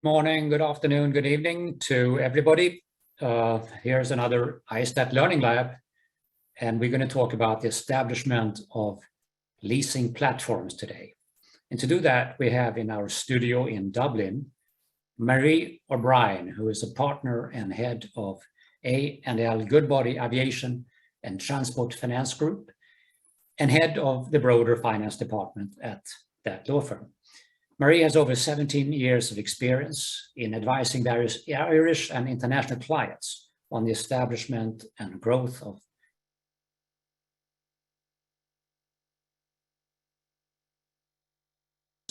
Morning, good afternoon, good evening to everybody. Here's another ISTAT Learning Lab, and we're going to talk about the establishment of leasing platforms today. And to do that, we have in our studio in Dublin, Marie O'Brien, who is a partner and head of A&L Goodbody Aviation and Transport Finance Group, and head of the broader finance department at that law firm. Marie has over 17 years of experience in advising various Irish and international clients on the establishment and growth of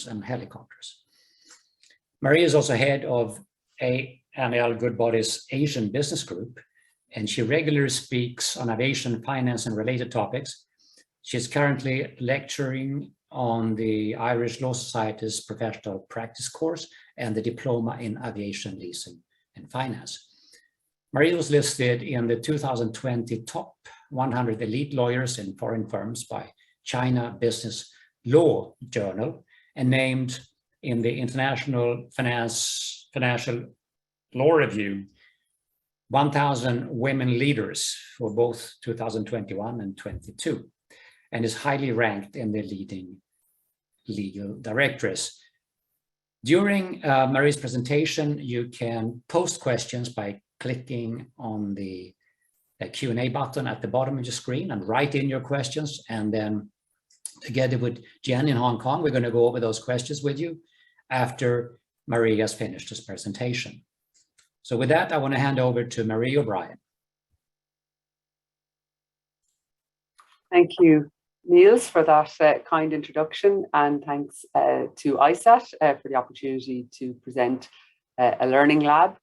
and helicopters. Marie is also head of A&L Goodbody's Asian business group, and she regularly speaks on aviation, finance, and related topics. She's currently lecturing on the Irish Law Society's professional practice course and the diploma in aviation leasing and finance. Marie was listed in the 2020 top 100 elite lawyers in foreign firms by China Business Law Journal and named in the International Financial Law Review 1,000 women leaders for both 2021 and 22. And is highly ranked in the leading legal directories. During Marie's presentation, you can post questions by clicking on the Q&A button at the bottom of your screen and write in your questions. And then together with Jen in Hong Kong, we're going to go over those questions with you after Marie has finished this presentation. So with that, I want to hand over to Marie O'Brien. Thank you, Niels, for that kind introduction, and thanks to ISTAT for the opportunity to present a learning lab.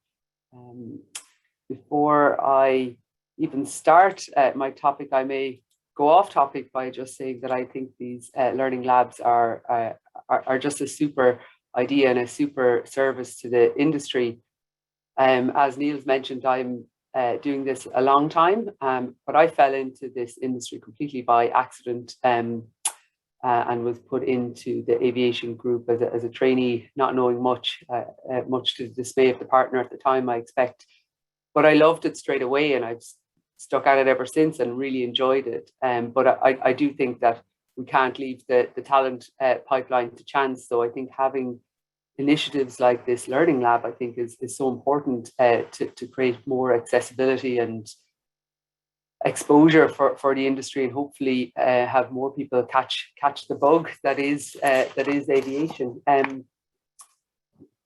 Before I even start my topic, I may go off topic by just saying that I think these learning labs are just a super idea and a super service to the industry. As Niels mentioned, I'm doing this a long time, but I fell into this industry completely by accident and was put into the aviation group as a trainee, not knowing much to the dismay of the partner at the time, I expect. But I loved it straight away, and I've stuck at it ever since and really enjoyed it. But I do think that we can't leave the talent pipeline to chance. So I think having initiatives like this learning lab, I think, is so important to create more accessibility and exposure for the industry, and hopefully have more people catch the bug that is aviation.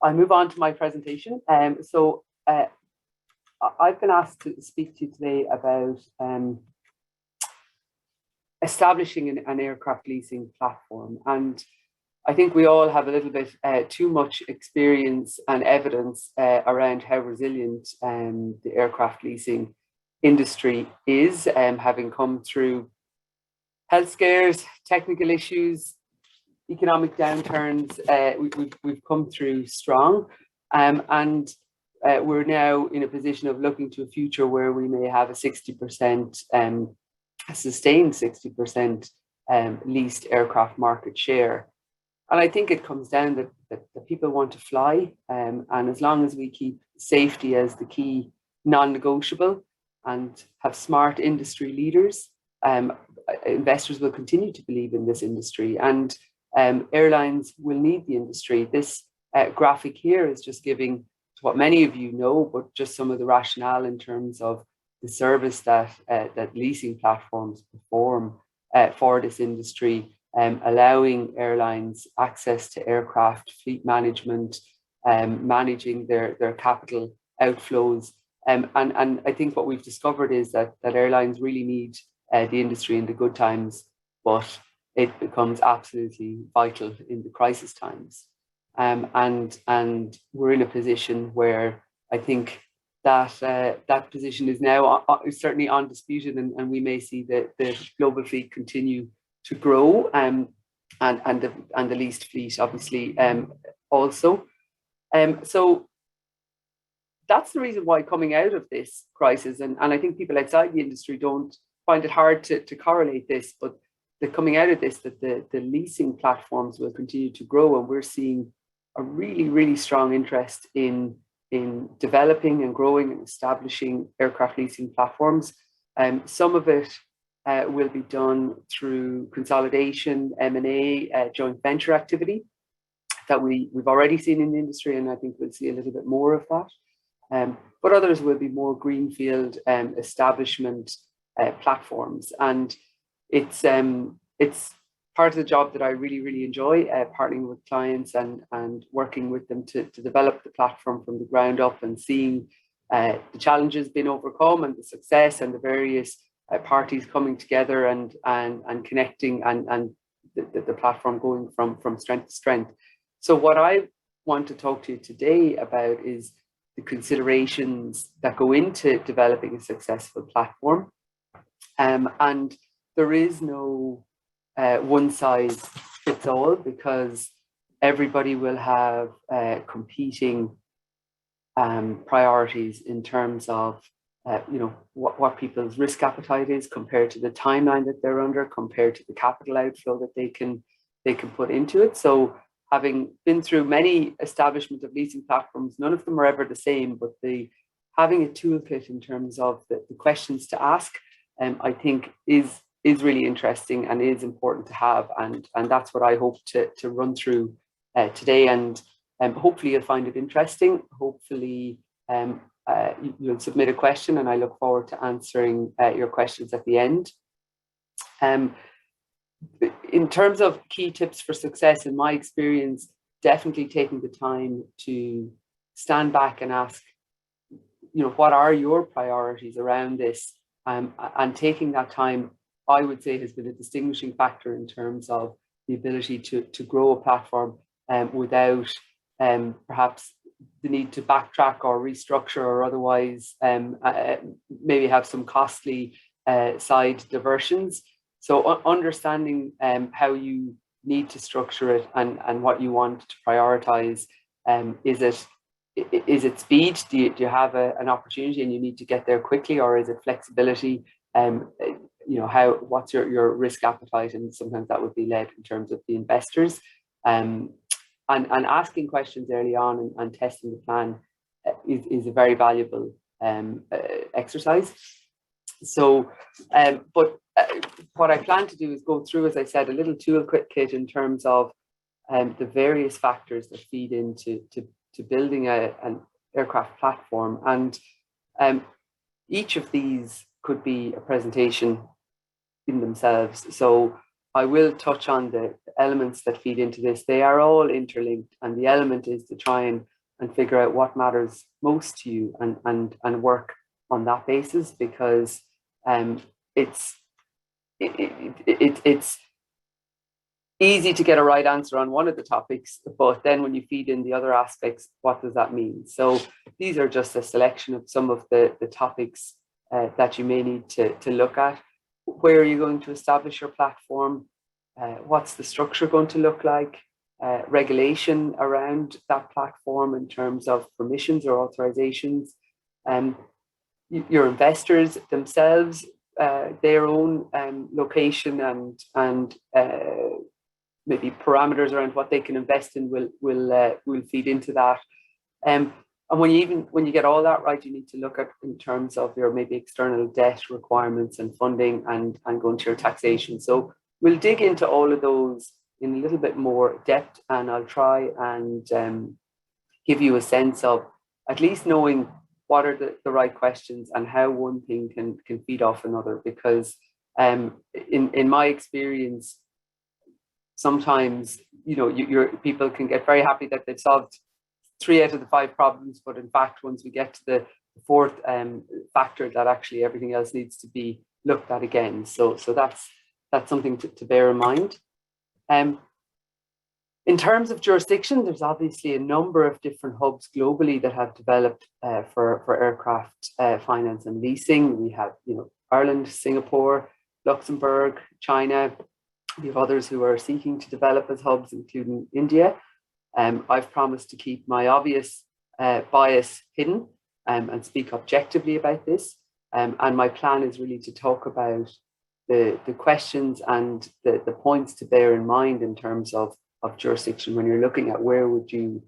I'll move on to my presentation. So I've been asked to speak to you today about establishing an aircraft leasing platform, and I think we all have a little bit too much experience and evidence around how resilient the aircraft leasing industry is, having come through health scares, technical issues, economic downturns. We've come through strong, and we're now in a position of looking to a future where we may have a 60%, a sustained 60% leased aircraft market share. And I think it comes down that people want to fly, and as long as we keep safety as the key non-negotiable and have smart industry leaders, investors will continue to believe in this industry, and airlines will need the industry. This graphic here is just giving what many of you know, but just some of the rationale in terms of the service that leasing platforms perform for this industry. Allowing airlines access to aircraft, fleet management, managing their capital outflows. And I think what we've discovered is that airlines really need the industry in the good times, but it becomes absolutely vital in the crisis times. And we're in a position where I think that position is now certainly undisputed, and we may see the global fleet continue to grow, and the leased fleet obviously also. So that's the reason why coming out of this crisis, and I think people outside the industry don't find it hard to correlate this, but coming out of this, that the leasing platforms will continue to grow, and we're seeing a really strong interest in developing and growing and establishing aircraft leasing platforms. Some of it will be done through consolidation, M&A, joint venture activity that we've already seen in the industry, and I think we'll see a little bit more of that. But others will be more greenfield establishment platforms, and it's part of the job that I really enjoy, partnering with clients and working with them to develop the platform from the ground up, and seeing the challenges being overcome and the success and the various parties coming together and connecting and the platform going from strength to strength. So what I want to talk to you today about is the considerations that go into developing a successful platform. And there is no one size fits all, because everybody will have competing priorities in terms of what people's risk appetite is compared to the timeline that they're under, compared to the capital outflow that they can put into it. So having been through many establishment of leasing platforms, none of them are ever the same, but having a toolkit in terms of the questions to ask, I think is really interesting and is important to have, and that's what I hope to run through today, and hopefully you'll find it interesting. Hopefully you'll submit a question, and I look forward to answering your questions at the end. In terms of key tips for success, in my experience, definitely taking the time to stand back and ask, what are your priorities around this, and taking that time, I would say, has been a distinguishing factor in terms of the ability to grow a platform without perhaps the need to backtrack or restructure or otherwise maybe have some costly side diversions. So understanding how you need to structure it and what you want to prioritize. Is it speed? Do you have an opportunity and you need to get there quickly, or is it flexibility? What's your risk appetite? And sometimes that would be led in terms of the investors. And asking questions early on and testing the plan is a very valuable exercise. So, what I plan to do is go through, as I said, a little toolkit in terms of the various factors that feed into building an aircraft platform. And each of these could be a presentation in themselves. So I will touch on the elements that feed into this. They are all interlinked, and the element is to try and figure out what matters most to you and work on that basis, because it's easy to get a right answer on one of the topics, but then when you feed in the other aspects, what does that mean? So these are just a selection of some of the topics that you may need to look at. Where are you going to establish your platform? What's the structure going to look like? Regulation around that platform in terms of permissions or authorizations. Your investors themselves, their own location and maybe parameters around what they can invest in will feed into that. And when you get all that right, you need to look at in terms of your maybe external debt requirements and funding and go into your taxation. So we'll dig into all of those in a little bit more depth, and I'll try and give you a sense of at least knowing what are the right questions and how one thing can feed off another. Because in my experience, sometimes your people can get very happy that they've solved 3 out of the 5 problems, but in fact, once we get to the 4th factor, that actually everything else needs to be looked at again. So that's something to bear in mind. In terms of jurisdiction, there's obviously a number of different hubs globally that have developed for aircraft finance and leasing. We have Ireland, Singapore, Luxembourg, China. We have others who are seeking to develop as hubs, including India. I've promised to keep my obvious bias hidden and speak objectively about this. And my plan is really to talk about the questions and the points to bear in mind in terms of jurisdiction when you're looking at where would you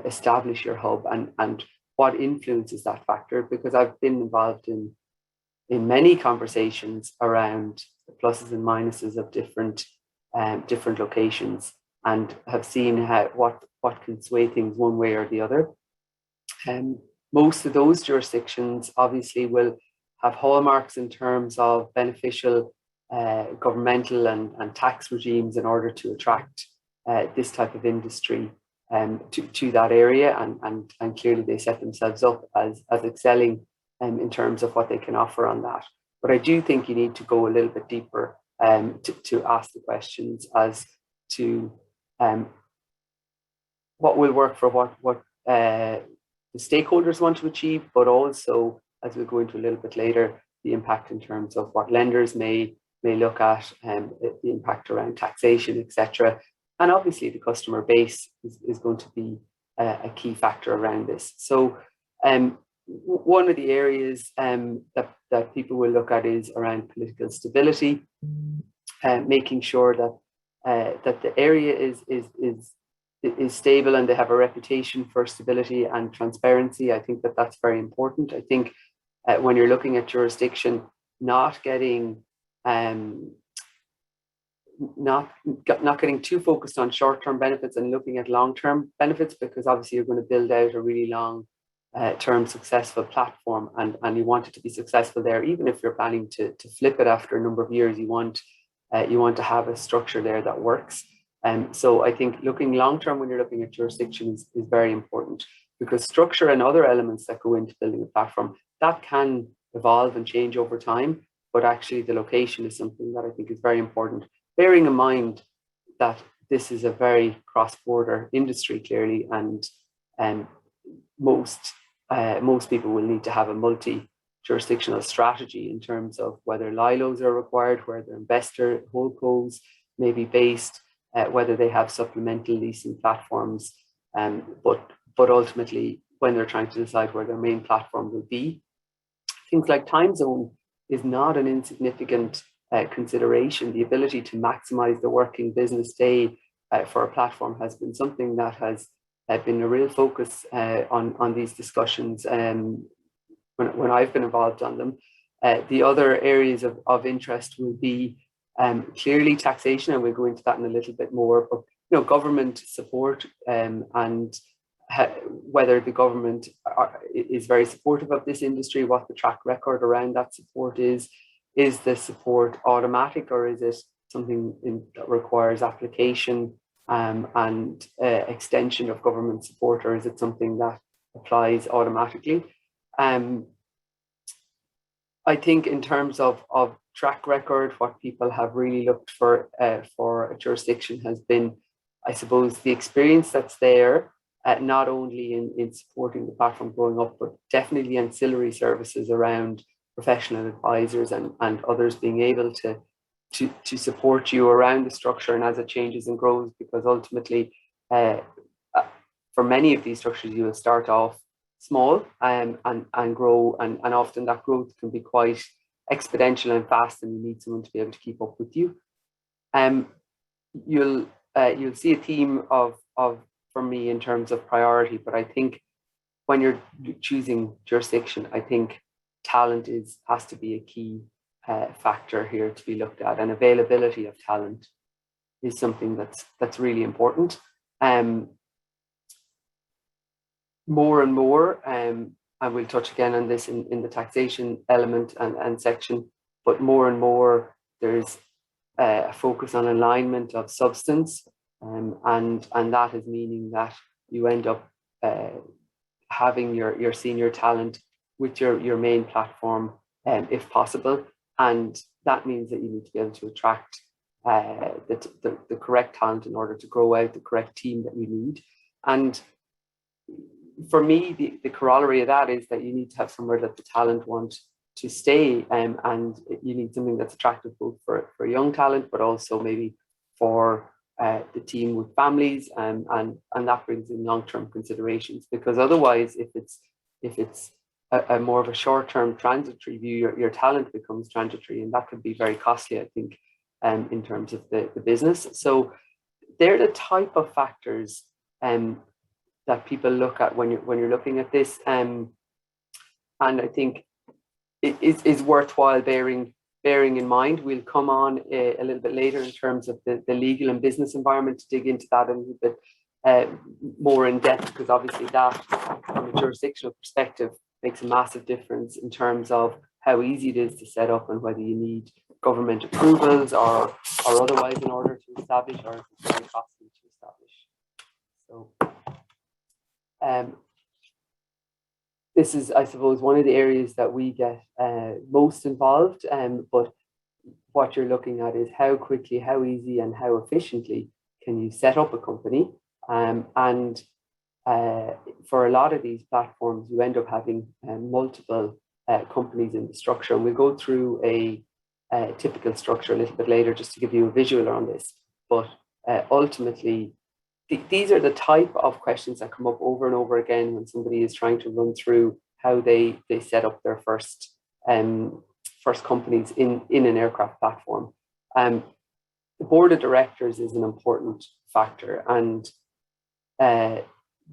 establish your hub, and what influences that factor, because I've been involved in many conversations around the pluses and minuses of different locations, and have seen what can sway things one way or the other. Most of those jurisdictions obviously will have hallmarks in terms of beneficial governmental and tax regimes in order to attract this type of industry to that area, and clearly they set themselves up as excelling in terms of what they can offer on that. But I do think you need to go a little bit deeper to ask the questions as to what will work for what the stakeholders want to achieve, but also, as we'll go into a little bit later, the impact in terms of what lenders may look at, the impact around taxation, etc. And obviously the customer base is going to be a key factor around this. So one of the areas that people will look at is around political stability, making sure that the area is stable and they have a reputation for stability and transparency. I think that's very important. I think when you're looking at jurisdiction, not getting too focused on short-term benefits and looking at long-term benefits, because obviously you're going to build out a really long-term successful platform, and you want it to be successful there. Even if you're planning to flip it after a number of years, you want to have a structure there that works. So I think looking long-term when you're looking at jurisdiction is very important, because structure and other elements that go into building a platform, that can evolve and change over time, but actually the location is something that I think is very important, bearing in mind that this is a very cross-border industry clearly, and most people will need to have a multi-jurisdictional strategy in terms of whether LILOs are required, where their investor holdcos may be based, whether they have supplemental leasing platforms, but ultimately when they're trying to decide where their main platform will be, things like time zone is not an insignificant consideration. The ability to maximize the working business day for a platform has been something that has been a real focus on these discussions when I've been involved on them. The other areas of interest will be clearly taxation, and we'll go into that in a little bit more, but government support, and whether the government is very supportive of this industry, what the track record around that support is the support automatic, or is it something that requires application and extension of government support, or is it something that applies automatically? I think in terms of track record, what people have really looked for a jurisdiction has been, I suppose, the experience that's there, not only in supporting the platform growing up, but definitely ancillary services around professional advisors and others being able to support you around the structure and as it changes and grows, because ultimately for many of these structures you will start off small and grow, and often that growth can be quite exponential and fast, and you need someone to be able to keep up with you. You'll see a theme of for me in terms of priority, but I think when you're choosing jurisdiction, I think talent has to be a key factor here to be looked at, and availability of talent is something that's really important. More and more, and we'll touch again on this in the taxation element and section, but more and more there's a focus on alignment of substance, and that is meaning that you end up having your senior talent with your main platform, if possible, and that means that you need to be able to attract the correct talent in order to grow out the correct team that you need. And for me, the corollary of that is that you need to have somewhere that the talent want to stay, and you need something that's attractive both for young talent, but also maybe for the team with families, and that brings in long-term considerations, because otherwise, if it's a more of a short-term transitory view, your talent becomes transitory, and that could be very costly, I think, in terms of the business. So they're the type of factors that people look at when you're looking at this, and I think it is worthwhile bearing in mind. We'll come on a little bit later in terms of the legal and business environment to dig into that a little bit more in depth, because obviously that, from a jurisdictional perspective, makes a massive difference in terms of how easy it is to set up and whether you need government approvals or otherwise in order to establish, or it's very costly to establish. So this is, I suppose, one of the areas that we get most involved, but what you're looking at is how quickly, how easy and how efficiently can you set up a company. And for a lot of these platforms, you end up having multiple companies in the structure. And we'll go through a typical structure a little bit later just to give you a visual on this. But ultimately, these are the type of questions that come up over and over again when somebody is trying to run through how they set up their first companies in an aircraft platform. The board of directors is an important factor, and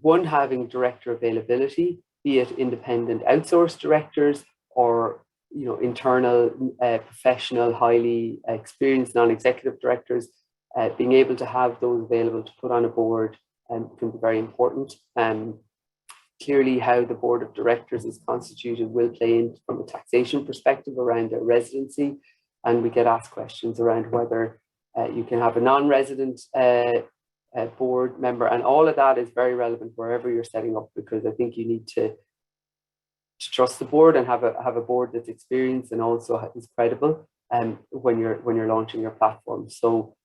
one, having director availability, be it independent outsourced directors or internal professional, highly experienced non-executive directors, being able to have those available to put on a board can be very important. Clearly, how the board of directors is constituted will play in from a taxation perspective around their residency, and we get asked questions around whether you can have a non-resident board member, and all of that is very relevant wherever you're setting up, because I think you need to trust the board and have a board that's experienced and also is credible when you're launching your platform. So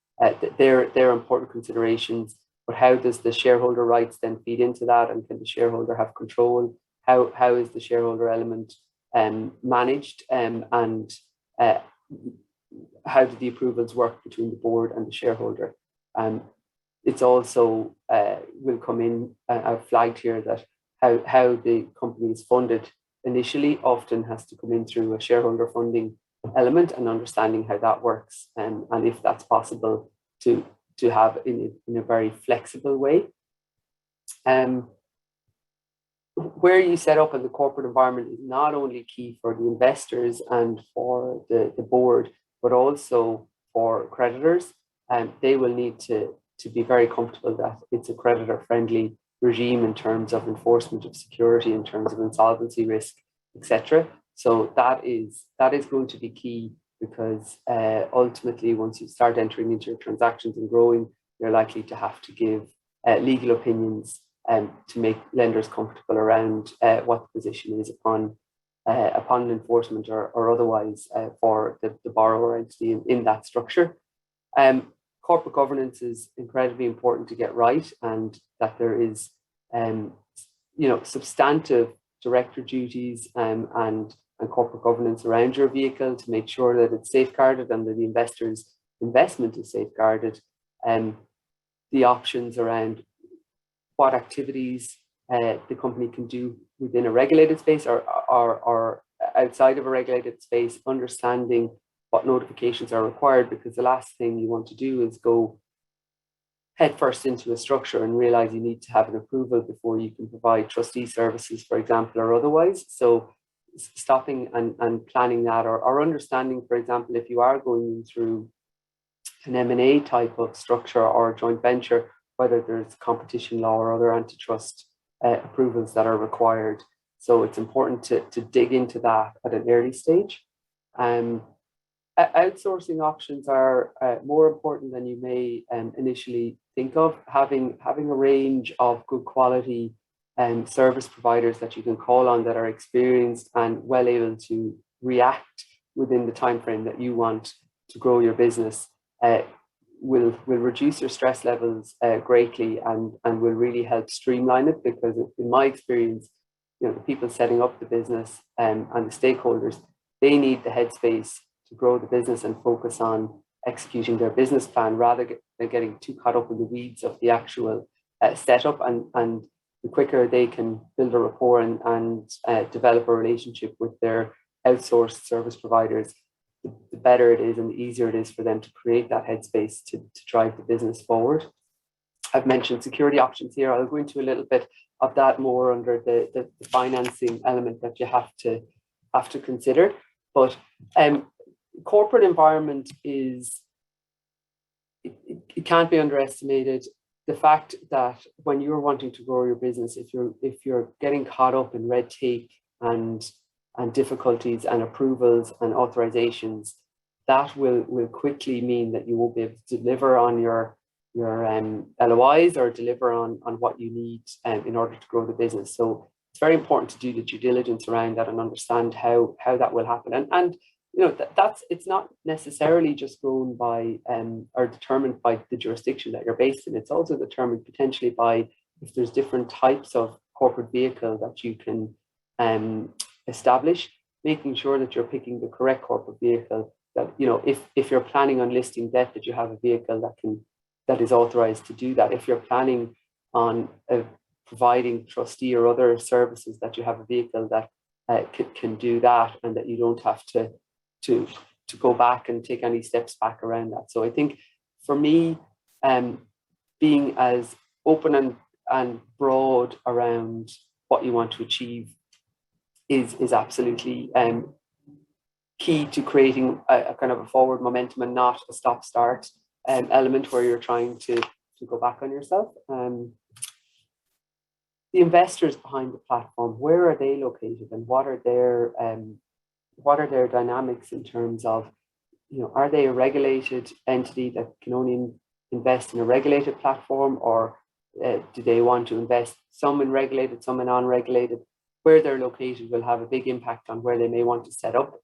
they're important considerations. But how does the shareholder rights then feed into that, and can the shareholder have control? How is the shareholder element managed, and how do the approvals work between the board and the shareholder? It's also will come in, I've flagged here that how the company is funded initially often has to come in through a shareholder funding element, and understanding how that works, and if that's possible to have in a very flexible way. Where you set up in the corporate environment is not only key for the investors and for the board, but also for creditors, and they will need to be very comfortable that it's a creditor-friendly regime in terms of enforcement of security, in terms of insolvency risk, etc. So that is going to be key, because ultimately, once you start entering into your transactions and growing, you're likely to have to give legal opinions to make lenders comfortable around what the position is upon enforcement or otherwise for the borrower entity in that structure. Corporate governance is incredibly important to get right, and that there is substantive director duties and corporate governance around your vehicle to make sure that it's safeguarded and that the investor's investment is safeguarded. The options around what activities the company can do within a regulated space or outside of a regulated space, understanding what notifications are required, because the last thing you want to do is go headfirst into a structure and realize you need to have an approval before you can provide trustee services, for example, or otherwise. So stopping and planning that, or understanding, for example, if you are going through an M&A type of structure or joint venture, whether there's competition law or other antitrust approvals that are required. So it's important to dig into that at an early stage. Outsourcing options are more important than you may initially think of. Having a range of good quality service providers that you can call on that are experienced and well able to react within the time frame that you want to grow your business will reduce your stress levels greatly, and will really help streamline it, because in my experience, the people setting up the business and the stakeholders, they need the headspace to grow the business and focus on executing their business plan rather than getting too caught up in the weeds of the actual setup. And the quicker they can build a rapport and develop a relationship with their outsourced service providers, the better it is and the easier it is for them to create that headspace to drive the business forward. I've mentioned security options here. I'll go into a little bit of that more under the financing element that you have to consider. But corporate environment is, it can't be underestimated. The fact that when you're wanting to grow your business, if you're getting caught up in red tape and difficulties and approvals and authorizations, that will quickly mean that you won't be able to deliver on your LOIs or deliver on what you need in order to grow the business. So it's very important to do the due diligence around that and understand how that will happen. And you know, it's not necessarily just grown by or determined by the jurisdiction that you're based in. It's also determined potentially by if there's different types of corporate vehicle that you can establish, making sure that you're picking the correct corporate vehicle. That, you know, if you're planning on listing debt, that you have a vehicle that is authorized to do that. If you're planning on providing trustee or other services, that you have a vehicle that can do that, and that you don't have to go back and take any steps back around that. So I think for me, being as open and broad around what you want to achieve is absolutely key to creating a kind of a forward momentum and not a stop-start element where you're trying to go back on yourself. The investors behind the platform, where are they located, and what are their dynamics in terms of, you know, are they a regulated entity that can only invest in a regulated platform, or do they want to invest some in regulated, some in unregulated? Where they're located will have a big impact on where they may want to set up,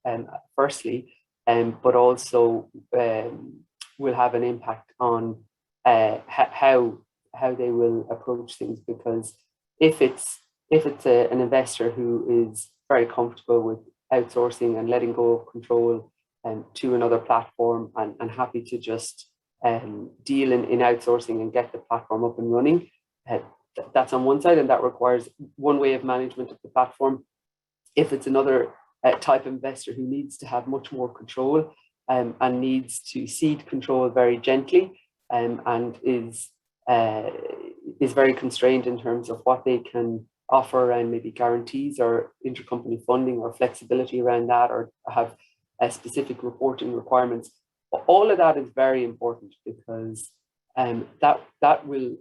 firstly, but also will have an impact on how they will approach things. Because if it's an investor who is very comfortable with outsourcing and letting go of control to another platform and happy to just deal in outsourcing and get the platform up and running, that's on one side, and that requires one way of management of the platform. If it's another type of investor who needs to have much more control and needs to cede control very gently, and is very constrained in terms of what they can offer around maybe guarantees or intercompany funding or flexibility around that, or have specific reporting requirements. All of that is very important, because that will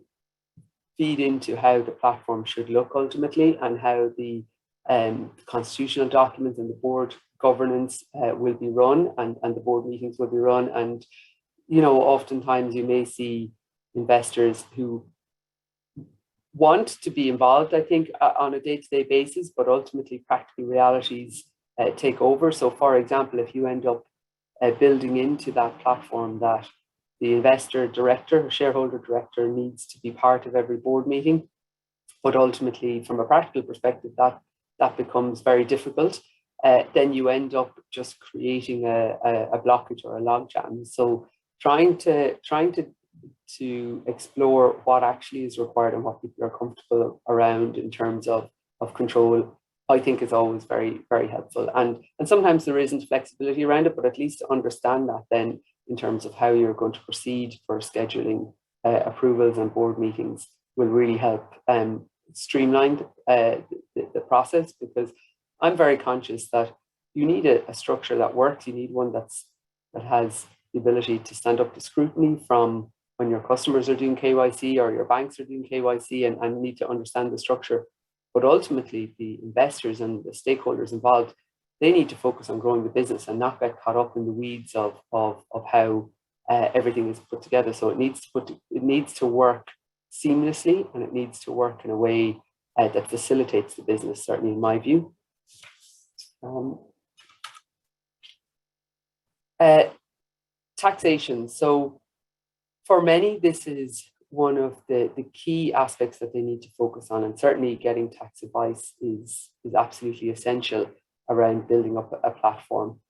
feed into how the platform should look ultimately, and how the constitutional documents and the board governance will be run, and the board meetings will be run. And, you know, oftentimes you may see investors who want to be involved, I think, on a day-to-day basis, but ultimately practical realities take over. So, for example, if you end up building into that platform that the investor director or shareholder director needs to be part of every board meeting, but ultimately from a practical perspective that becomes very difficult, then you end up just creating a blockage or a logjam. So trying to explore what actually is required and what people are comfortable around in terms of control, I think is always very, very helpful. And sometimes there isn't flexibility around it, but at least to understand that then in terms of how you're going to proceed for scheduling approvals and board meetings will really help streamline the process. Because I'm very conscious that you need a structure that works. You need one that has the ability to stand up to scrutiny from when your customers are doing KYC or your banks are doing KYC, and need to understand the structure. But ultimately, the investors and the stakeholders involved, they need to focus on growing the business and not get caught up in the weeds of how everything is put together. So it needs to work seamlessly, and it needs to work in a way that facilitates the business, certainly in my view. Taxation. So for many, this is one of the key aspects that they need to focus on, and certainly getting tax advice is absolutely essential around building up a platform.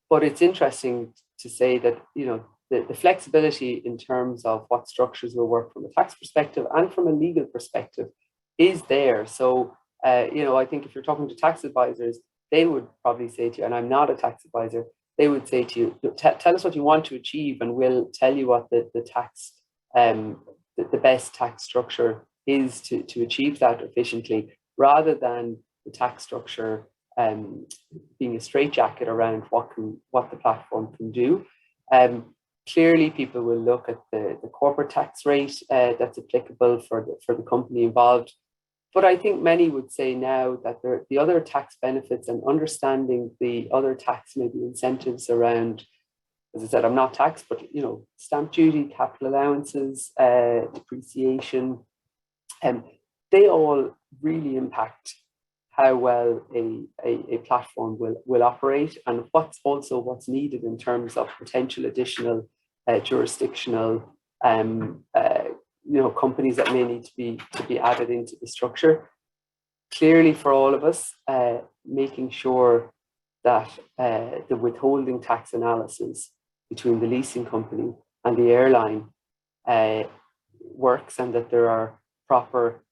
But it's interesting to say that, you know, the flexibility in terms of what structures will work from a tax perspective and from a legal perspective is there. So, you know, I think if you're talking to tax advisors, they would probably say to you, and I'm not a tax advisor, they would say to you, tell us what you want to achieve and we'll tell you what the tax the best tax structure is to achieve that efficiently, rather than the tax structure being a straitjacket around what the platform can do. Clearly, people will look at the corporate tax rate that's applicable for the company involved. But I think many would say now that the other tax benefits and understanding the other tax maybe incentives around, as I said, I'm not taxed, but stamp duty, capital allowances, depreciation, they all really impact how well a platform will operate, and what's needed in terms of potential additional jurisdictional companies that may need to be added into the structure. Clearly, for all of us, making sure that the withholding tax analysis between the leasing company and the airline works, and that there are proper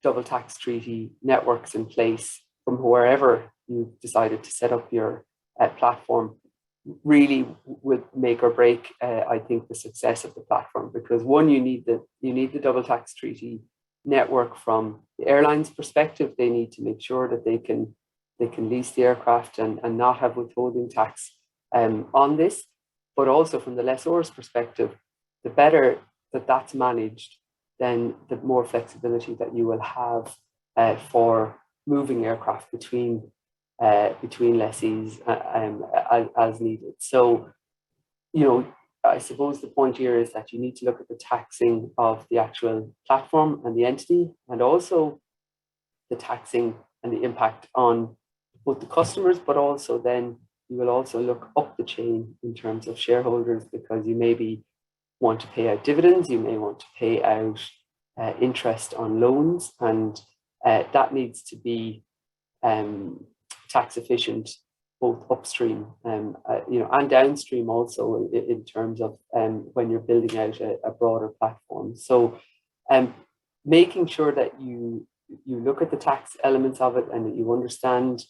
double tax treaty networks in place from wherever you've decided to set up your platform, really would make or break, I think, the success of the platform. Because one, you need the double tax treaty network from the airline's perspective. They need to make sure that they can lease the aircraft and not have withholding tax on this. But also from the lessor's perspective, the better that that's managed, then the more flexibility that you will have for moving aircraft between lessees as needed. So, I suppose the point here is that you need to look at the taxing of the actual platform and the entity, and also the taxing and the impact on both the customers, but also then you will also look up the chain in terms of shareholders, because you maybe want to pay out dividends, you may want to pay out interest on loans, and that needs to be tax efficient, both upstream and downstream also, in terms of when you're building out a broader platform. So making sure that you look at the tax elements of it and that you understand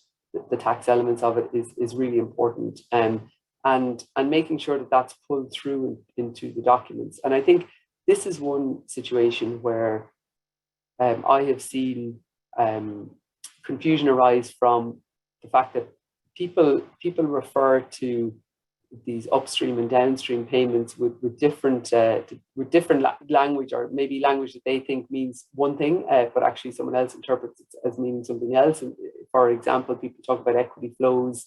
the tax elements of it is really important, and making sure that that's pulled through into the documents. And I think this is one situation where I have seen confusion arise from the fact that people refer to these upstream and downstream payments with different language, or maybe language that they think means one thing, but actually someone else interprets it as meaning something else. And for example, people talk about equity flows,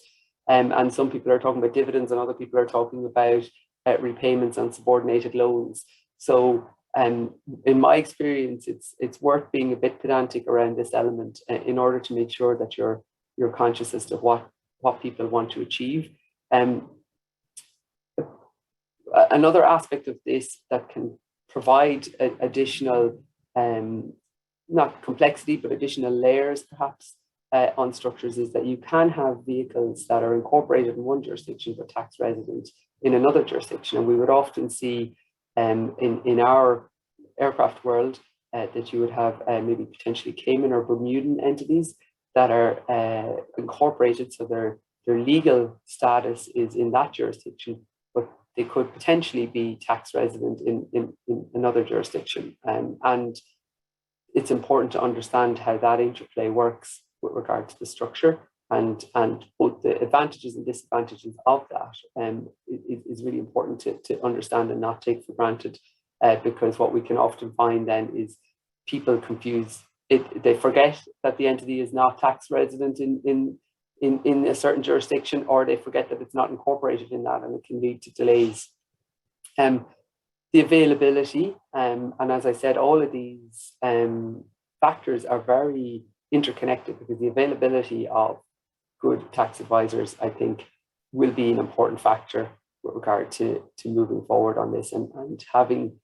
and some people are talking about dividends, and other people are talking about repayments on subordinated loans. So in my experience, it's worth being a bit pedantic around this element in order to make sure that you're conscious as to what people want to achieve. Another aspect of this that can provide additional, not complexity, but additional layers perhaps on structures, is that you can have vehicles that are incorporated in one jurisdiction but tax resident in another jurisdiction. And we would often see in our aircraft world that you would have maybe potentially Cayman or Bermudan entities that are incorporated, so their legal status is in that jurisdiction, but they could potentially be tax resident in another jurisdiction. And it's important to understand how that interplay works with regard to the structure, and both the advantages and disadvantages of that is really important to understand and not take for granted, because what we can often find then is people confuse it. They forget that the entity is not tax resident in a certain jurisdiction, or they forget that it's not incorporated in that, and it can lead to delays. The availability, and as I said, all of these factors are very interconnected, because the availability of good tax advisors, I think, will be an important factor with regard to moving forward on this, and having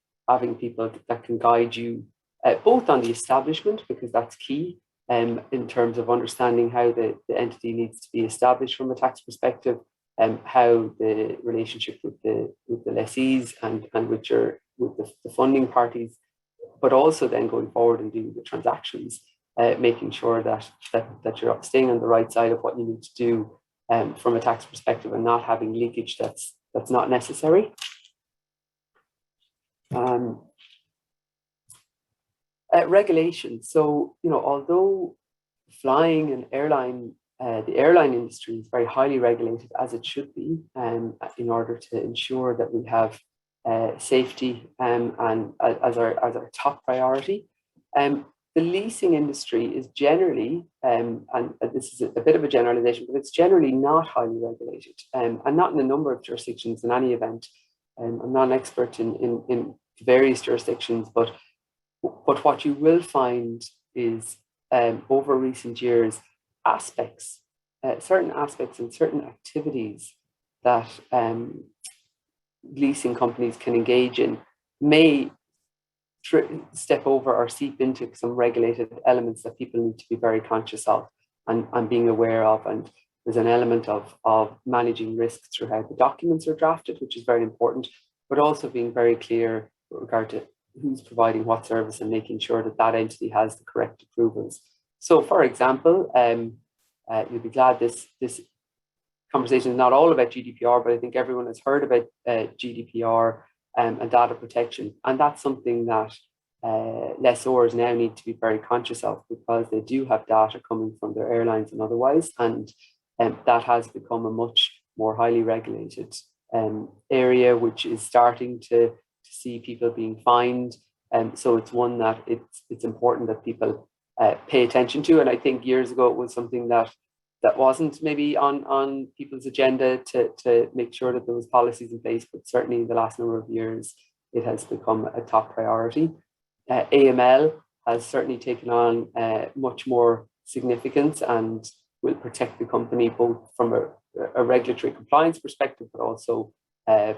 people that can guide you both on the establishment, because that's key, in terms of understanding how the entity needs to be established from a tax perspective, how the relationship with the lessees and with the funding parties, but also then going forward and doing the transactions, making sure that you're staying on the right side of what you need to do from a tax perspective, and not having leakage that's not necessary. Regulation. So, although flying and the airline industry is very highly regulated, as it should be, in order to ensure that we have safety and as our top priority. The leasing industry is generally, and this is a bit of a generalization, but it's generally not highly regulated, and not in a number of jurisdictions in any event. I'm not an expert in various jurisdictions, but what you will find is over recent years, certain aspects and certain activities that leasing companies can engage in may step over or seep into some regulated elements that people need to be very conscious of and being aware of. And there's an element of managing risks through how the documents are drafted, which is very important, but also being very clear with regard to who's providing what service and making sure that that entity has the correct approvals. So, for example, you'll be glad this conversation is not all about GDPR, but I think everyone has heard about GDPR and data protection. And that's something that lessors now need to be very conscious of, because they do have data coming from their airlines and otherwise. And that has become a much more highly regulated area, which is starting to see people being fined. So it's one that it's important that people pay attention to. And I think years ago it was something that wasn't maybe on people's agenda to make sure that there was policies in place, but certainly in the last number of years, it has become a top priority. AML has certainly taken on much more significance and will protect the company both from a regulatory compliance perspective, but also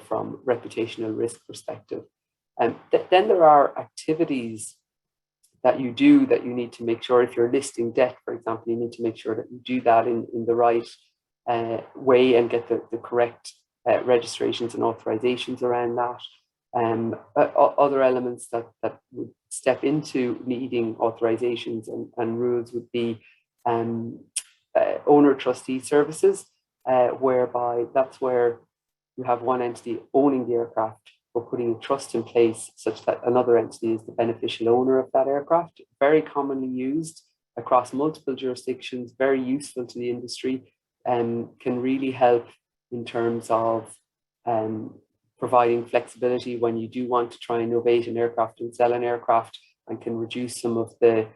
from reputational risk perspective. And then there are activities that you do that you need to make sure, if you're listing debt, for example, you need to make sure that you do that in the right way and get the correct registrations and authorizations around that. Other elements that would step into needing authorizations and rules would be owner trustee services, whereby that's where you have one entity owning the aircraft, but putting a trust in place such that another entity is the beneficial owner of that aircraft. Very commonly used across multiple jurisdictions, very useful to the industry, and can really help in terms of providing flexibility when you do want to try and novate an aircraft and sell an aircraft, and can reduce some of the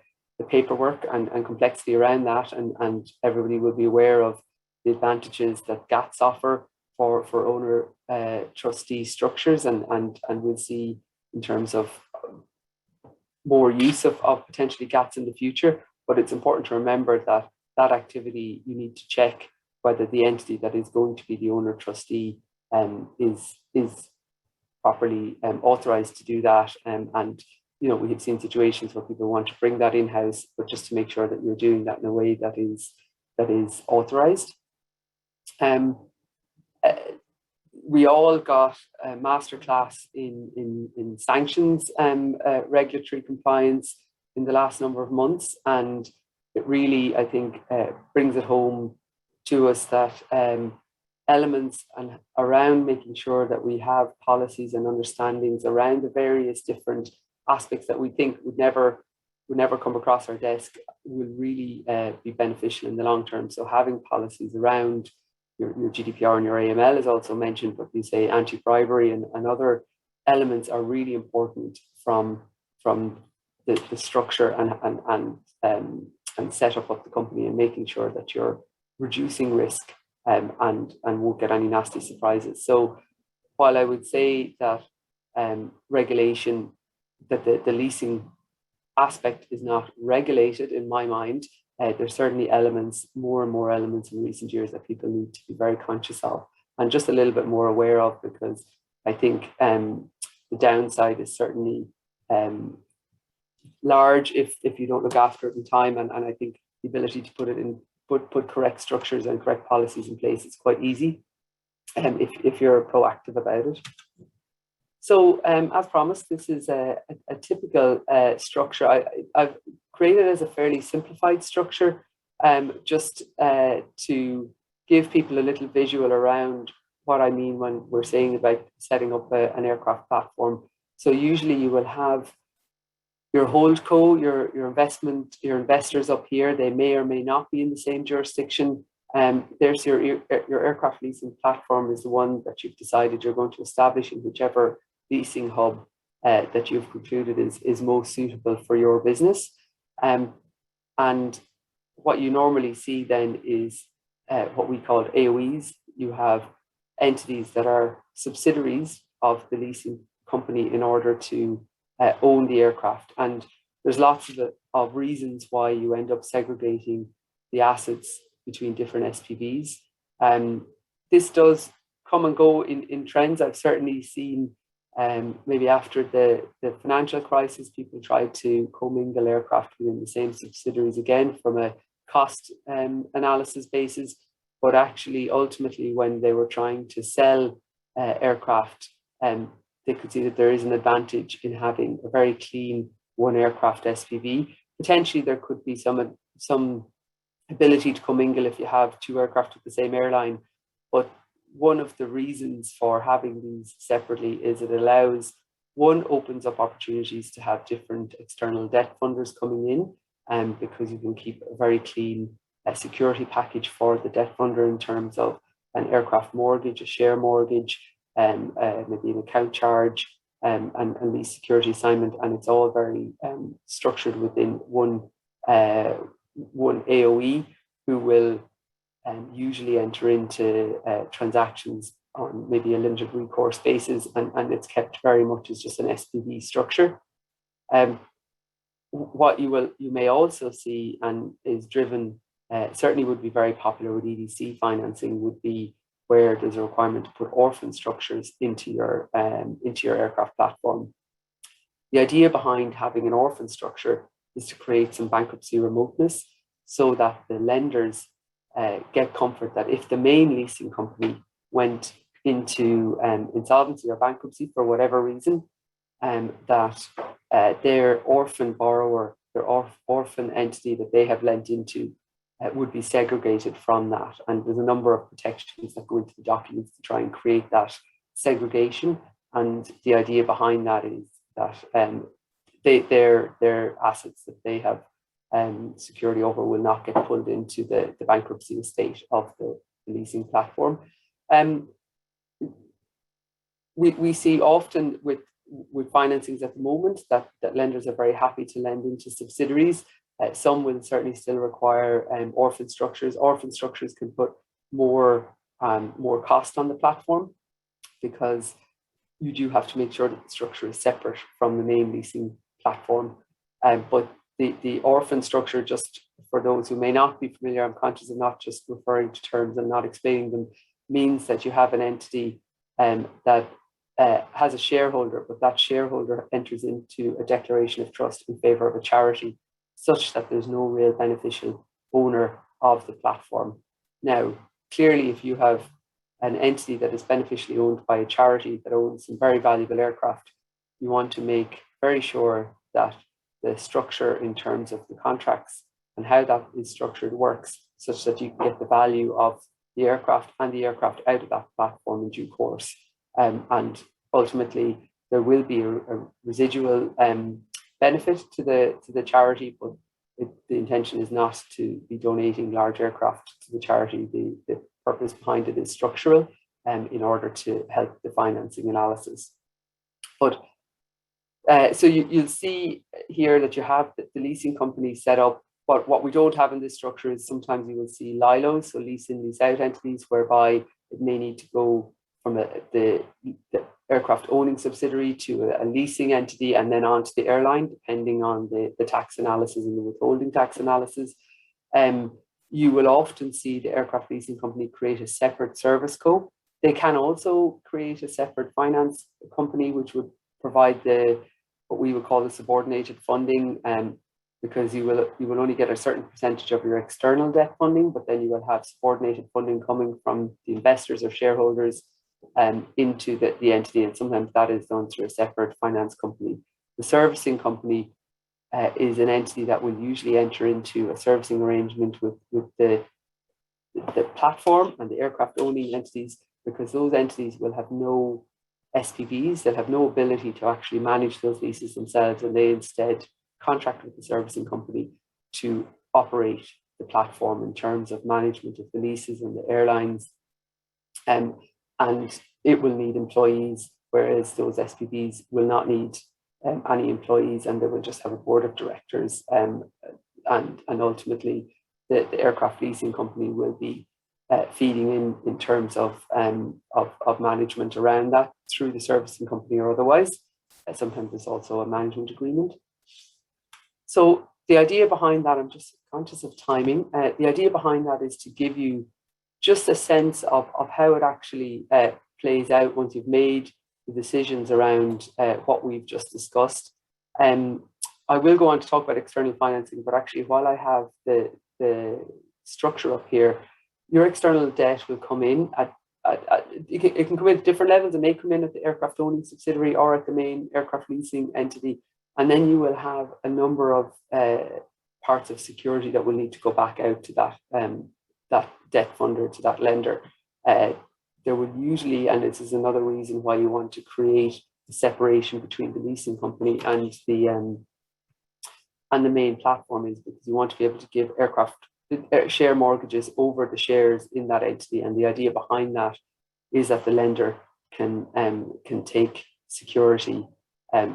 paperwork and complexity around that. And everybody will be aware of the advantages that GATS offer for owner trustee structures, and we'll see in terms of more use of potentially GATS in the future. But it's important to remember that that activity, you need to check whether the entity that is going to be the owner trustee is properly authorized to do that. And we have seen situations where people want to bring that in-house, but just to make sure that you're doing that in a way that is authorized. We all got a masterclass in sanctions regulatory compliance in the last number of months, and it really, I think, brings it home to us that elements and around making sure that we have policies and understandings around the various different aspects that we think would never come across our desk will really be beneficial in the long term. So having policies around your GDPR and your AML is also mentioned, but we say anti-bribery and other elements are really important from the structure and setup of the company, and making sure that you're reducing risk and won't get any nasty surprises. So while I would say that regulation, that the leasing aspect is not regulated in my mind, there's certainly more and more elements in recent years that people need to be very conscious of and just a little bit more aware of, because I think the downside is certainly large if you don't look after it in time, and I think the ability to put correct structures and correct policies in place is quite easy if you're proactive about it. So as promised, this is a typical structure. I've created as a fairly simplified structure, just to give people a little visual around what I mean when we're saying about setting up an aircraft platform. So usually you will have Your holdco, your investors up here, they may or may not be in the same jurisdiction. There's your aircraft leasing platform is the one that you've decided you're going to establish in whichever leasing hub that you've concluded is most suitable for your business. And what you normally see then is what we call AOEs. You have entities that are subsidiaries of the leasing company in order to own the aircraft. And there's lots of reasons why you end up segregating the assets between different SPVs. This does come and go in trends. I've certainly seen maybe after the financial crisis, people tried to commingle aircraft within the same subsidiaries again from a cost analysis basis. But actually, ultimately, when they were trying to sell aircraft, they could see that there is an advantage in having a very clean one aircraft SPV. Potentially, there could be some ability to commingle if you have two aircraft with the same airline. But one of the reasons for having these separately is it allows, one, opens up opportunities to have different external debt funders coming in, because you can keep a very clean security package for the debt funder in terms of an aircraft mortgage, a share mortgage, maybe an account charge, and lease security assignment, and it's all very structured within one AOE, who will usually enter into transactions on maybe a limited recourse basis, and it's kept very much as just an SPV structure. What you may also see, and is driven, certainly would be very popular with EDC financing, would be where there's a requirement to put orphan structures into your aircraft platform. The idea behind having an orphan structure is to create some bankruptcy remoteness, so that the lenders get comfort that if the main leasing company went into insolvency or bankruptcy for whatever reason, that their orphan borrower, their orphan entity that they have lent into, would be segregated from that. And there's a number of protections that go into the documents to try and create that segregation. And the idea behind that is that their assets that they have security over will not get pulled into the bankruptcy estate of the leasing platform. We see often with financings at the moment that lenders are very happy to lend into subsidiaries. Some will certainly still require orphan structures. Orphan structures can put more cost on the platform, because you do have to make sure that the structure is separate from the main leasing platform. But the orphan structure, just for those who may not be familiar, I'm conscious of not just referring to terms and not explaining them, means that you have an entity that has a shareholder, but that shareholder enters into a declaration of trust in favor of a charity, such that there's no real beneficial owner of the platform. Now, clearly, if you have an entity that is beneficially owned by a charity that owns some very valuable aircraft, you want to make very sure that the structure in terms of the contracts and how that is structured works, such that you can get the value of the aircraft and the aircraft out of that platform in due course. And ultimately, there will be a residual benefit to the charity, but the intention is not to be donating large aircraft to the charity. The purpose behind it is structural, in order to help the financing analysis. But so you'll see here that you have the leasing company set up, but what we don't have in this structure is sometimes you will see LILOs, so lease in, lease out entities, whereby it may need to go from the aircraft owning subsidiary to a leasing entity and then on to the airline, depending on the tax analysis and the withholding tax analysis. You will often see the aircraft leasing company create a separate service co. They can also create a separate finance company, which would provide what we would call the subordinated funding, because you will only get a certain percentage of your external debt funding, but then you will have subordinated funding coming from the investors or shareholders into the entity, and sometimes that is done through a separate finance company. The servicing company is an entity that will usually enter into a servicing arrangement with the platform and the aircraft owning entities, because those entities will have no SPVs, they'll have no ability to actually manage those leases themselves, and they instead contract with the servicing company to operate the platform in terms of management of the leases and the airlines. And it will need employees, whereas those SPVs will not need any employees, and they will just have a board of directors. And ultimately, the aircraft leasing company will be feeding in terms of management around that through the servicing company or otherwise. Sometimes there's also a management agreement. So the idea behind that, I'm just conscious of timing, the idea behind that is to give you just a sense of how it actually plays out once you've made the decisions around what we've just discussed. I will go on to talk about external financing, but actually while I have the structure up here, your external debt will come in it can come in at different levels. It may come in at the aircraft owning subsidiary or at the main aircraft leasing entity. And then you will have a number of parts of security that will need to go back out to that debt funder, to that lender. There would usually, and this is another reason why you want to create the separation between the leasing company and the main platform, is because you want to be able to give aircraft share mortgages over the shares in that entity. And the idea behind that is that the lender can take security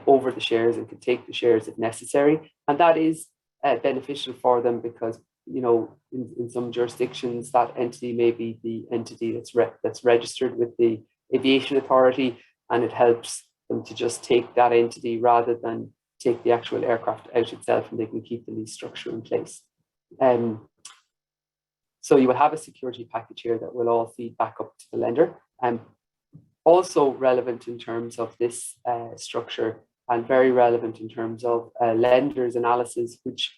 over the shares and can take the shares if necessary. And that is beneficial for them because, you know, in some jurisdictions, that entity may be the entity that's registered with the aviation authority, and it helps them to just take that entity rather than take the actual aircraft out itself, and they can keep the lease structure in place. So you will have a security package here that will all feed back up to the lender. Also relevant in terms of this structure, and very relevant in terms of lenders analysis, which,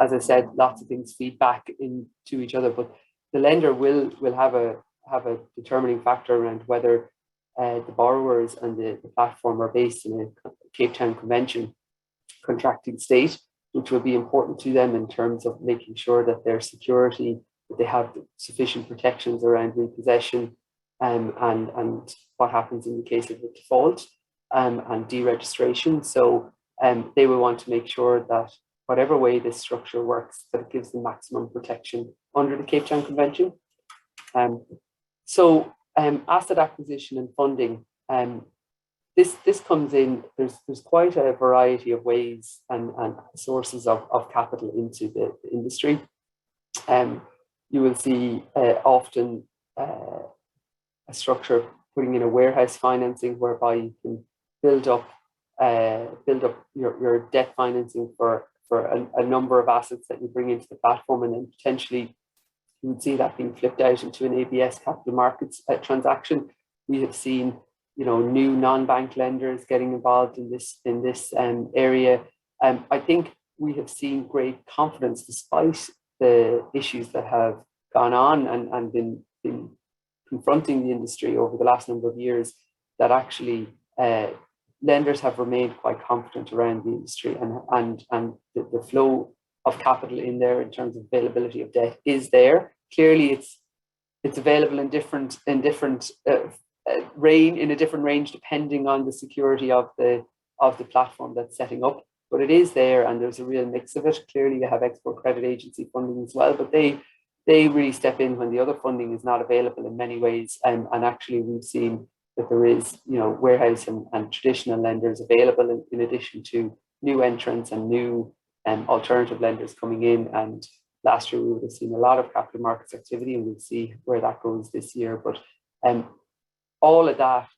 as I said, lots of things feed back into each other, but the lender will have a determining factor around whether the borrowers and the platform are based in a Cape Town Convention contracting state, which will be important to them in terms of making sure that their security, that they have sufficient protections around repossession and what happens in the case of a default and deregistration. So they will want to make sure that whatever way this structure works, that it gives them maximum protection under the Cape Town Convention. So asset acquisition and funding, this comes in, there's quite a variety of ways and sources of capital into the industry. You will see often a structure putting in a warehouse financing whereby you can build up your debt financing for a number of assets that you bring into the platform, and then potentially you would see that being flipped out into an ABS capital markets transaction. We have seen, you know, new non-bank lenders getting involved in this area. I think we have seen great confidence despite the issues that have gone on and been confronting the industry over the last number of years, that actually lenders have remained quite confident around the industry, and the flow of capital in there in terms of availability of debt is there. Clearly, it's available in a different range depending on the security of the platform that's setting up. But it is there, and there's a real mix of it. Clearly, you have export credit agency funding as well, but they really step in when the other funding is not available in many ways. And actually, we've seen that there is, you know, warehouse and traditional lenders available in addition to new entrants and new alternative lenders coming in. And last year we would have seen a lot of capital markets activity, and we'll see where that goes this year. But all of that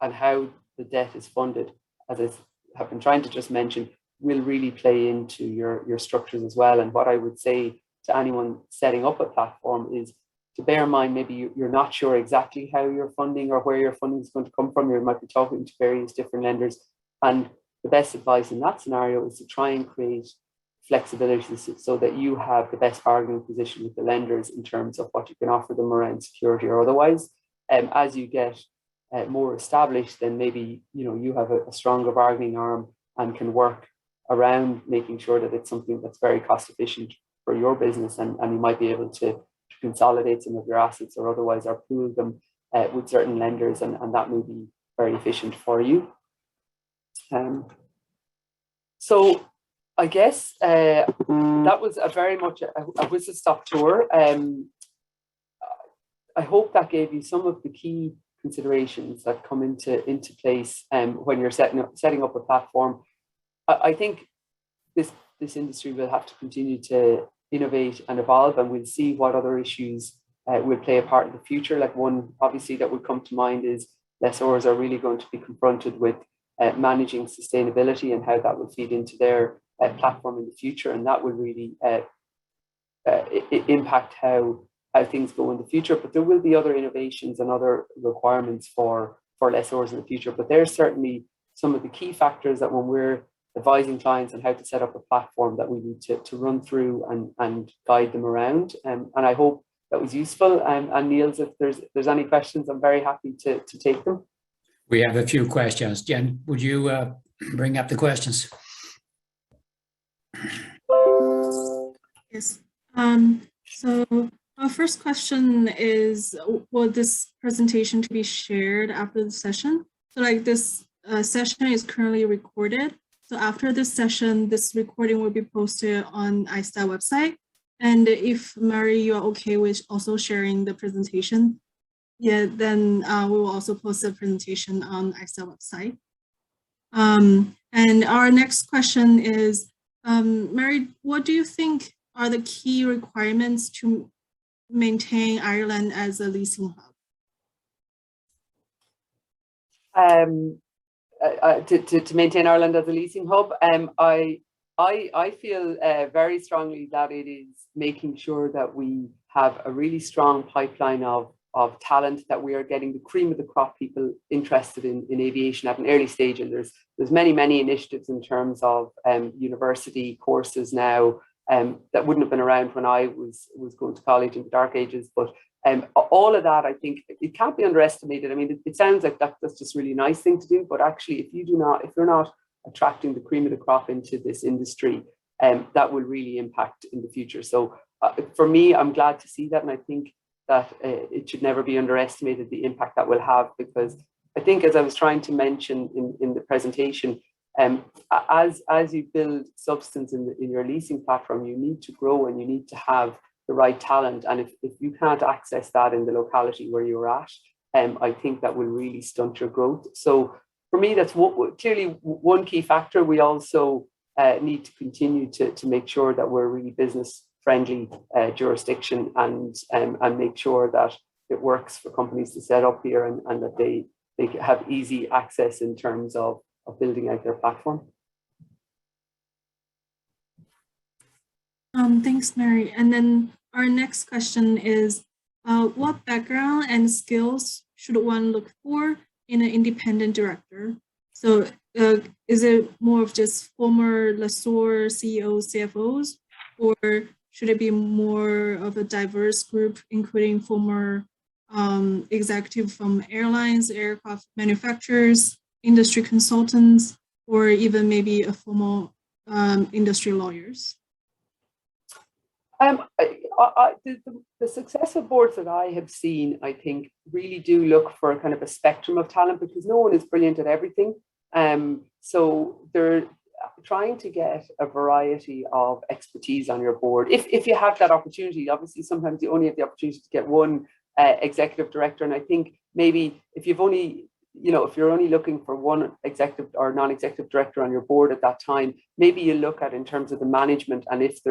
and how the debt is funded, as I have been trying to just mention, will really play into your structures as well. And what I would say to anyone setting up a platform is to bear in mind, maybe you're not sure exactly how your funding or where your funding is going to come from. You might be talking to various different lenders, and the best advice in that scenario is to try and create flexibility so that you have the best bargaining position with the lenders in terms of what you can offer them around security or otherwise. As you get more established, then maybe, you know, you have a stronger bargaining arm and can work around making sure that it's something that's very cost efficient for your business, and you might be able to consolidate some of your assets or otherwise, or pool them with certain lenders, and that may be very efficient for you. So I guess that was a very much a whistle-stop tour. I hope that gave you some of the key considerations that come into place when you're setting up a platform. I think this industry will have to continue to innovate and evolve, and we'll see what other issues will play a part in the future. Like one, obviously, that would come to mind is lessors are really going to be confronted with managing sustainability and how that will feed into their platform in the future, and that will really impact how things go in the future. But there will be other innovations and other requirements for lessors in the future. But there's certainly some of the key factors that when we're advising clients on how to set up a platform that we need to run through and guide them around. And I hope that was useful. And Niels, if there's any questions, I'm very happy to take them. We have a few questions. Jen, would you bring up the questions? Yes. So our first question is, will this presentation to be shared after the session? So like this session is currently recorded. So after this session, this recording will be posted on ISTAT website. And if Mary, you are okay with also sharing the presentation, yeah, then we will also post the presentation on ISTAT website. And our next question is, Mary, what do you think are the key requirements to maintain Ireland as a leasing hub? To maintain Ireland as a leasing hub, I feel very strongly that it is making sure that we have a really strong pipeline of talent, that we are getting the cream of the crop people interested in aviation at an early stage. And there's many initiatives in terms of university courses now that wouldn't have been around when I was going to college in the dark ages. But all of that, I think, it can't be underestimated. I mean, it sounds like that's just a really nice thing to do, but actually, if you're not attracting the cream of the crop into this industry, that will really impact in the future. So for me, I'm glad to see that, and I think that it should never be underestimated, the impact that will have, because I think, as I was trying to mention in the presentation, as you build substance in your leasing platform, you need to grow and you need to have the right talent. And if you can't access that in the locality where you're at, I think that will really stunt your growth. So for me, that's clearly one key factor. We also need to continue to make sure that we're really business-friendly jurisdiction and make sure that it works for companies to set up here and that they have easy access in terms of building out their platform. Thanks, Mary. And then our next question is, what background and skills should one look for in an independent director? So is it more of just former lessor, CEOs, CFOs, or should it be more of a diverse group, including former executive from airlines, aircraft manufacturers, industry consultants, or even maybe a formal industry lawyers? The successful boards that I have seen, I think, really do look for a kind of a spectrum of talent, because no one is brilliant at everything. So they're trying to get a variety of expertise on your board. If you have that opportunity, obviously sometimes you only have the opportunity to get one executive director. And I think maybe if you're only looking for one executive or non-executive director on your board at that time, maybe you look at in terms of the management, and if